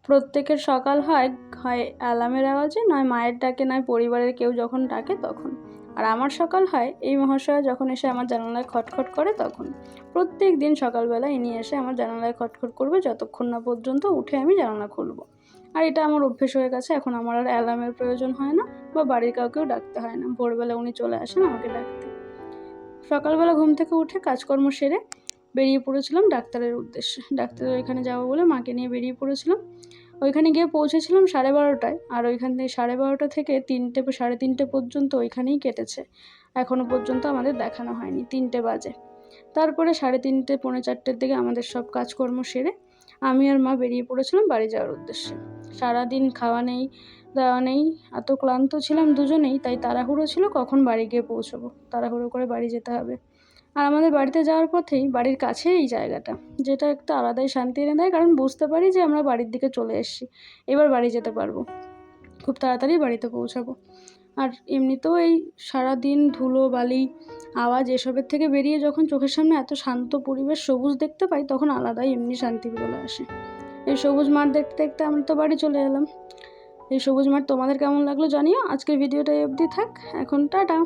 প্রত্যেকের সকাল হয় হয় অ্যালার্মের আওয়াজে, নয় মায়ের ডাকে, নয় পরিবারের কেউ যখন ডাকে তখন। আর আমার সকাল হয় এই মহাশয়া যখন এসে আমার জানালায় খটখট করে তখন। প্রত্যেক দিন সকালবেলা ইনি এসে আমার জানালায় খটখট করবে যতক্ষণ না পর্যন্ত উঠে আমি জানালা খুলব। আর এটা আমার অভ্যেস হয়ে গেছে, এখন আমার আর অ্যালার্মের প্রয়োজন হয় না বা বাড়ির কাউকেও ডাকতে হয় না। ভোরবেলা উনি চলে আসেন আমাকে ডাকতে। সকালবেলা ঘুম থেকে উঠে কাজকর্ম সেরে বেরিয়ে পড়েছিলাম ডাক্তারের উদ্দেশ্যে। ডাক্তারের ওইখানে যাবো বলে মাকে নিয়ে বেরিয়ে পড়েছিলাম। ওইখানে গিয়ে পৌঁছেছিলাম 12:30টায়, আর ওইখান থেকে 12:30 থেকে 3টে 3:30 পর্যন্ত ওইখানেই কেটেছে। এখনও পর্যন্ত আমাদের দেখানো হয়নি, 3টে বাজে। তারপরে 3:30 4:45 দিকে আমাদের সব কাজকর্ম সেরে আমি আর মা বেরিয়ে পড়েছিলাম বাড়ি যাওয়ার উদ্দেশ্যে। সারাদিন খাওয়া নেই দাওয়া নেই, এত ক্লান্ত ছিলাম দুজনেই, তাই তাড়াহুড়ো ছিল কখন বাড়ি গিয়ে পৌঁছবো, তাড়াহুড়ো করে বাড়ি যেতে হবে। আর আমাদের বাড়িতে যাওয়ার পথেই বাড়ির কাছেই এই জায়গাটা, যেটা একটা আলাদাই শান্তি এনে দেয়, কারণ বুঝতে পারি যে আমরা বাড়ির দিকে চলে এসেছি, এবার বাড়ি যেতে পারবো, খুব তাড়াতাড়ি বাড়িতে পৌঁছাবো। আর এমনিতেও এই সারাদিন ধুলো বালি আওয়াজ এসবের থেকে বেরিয়ে যখন চোখের সামনে এত শান্ত পরিবেশ সবুজ দেখতে পাই তখন আলাদাই এমনি শান্তি চলে আসে। এই সবুজ মাঠ দেখতে দেখতে আমরা তো বাড়ি চলে এলাম। এই সবুজ মাঠ তোমাদের কেমন লাগলো জানিও। আজকের ভিডিওটা এই অবধি থাক, এখন টাটা।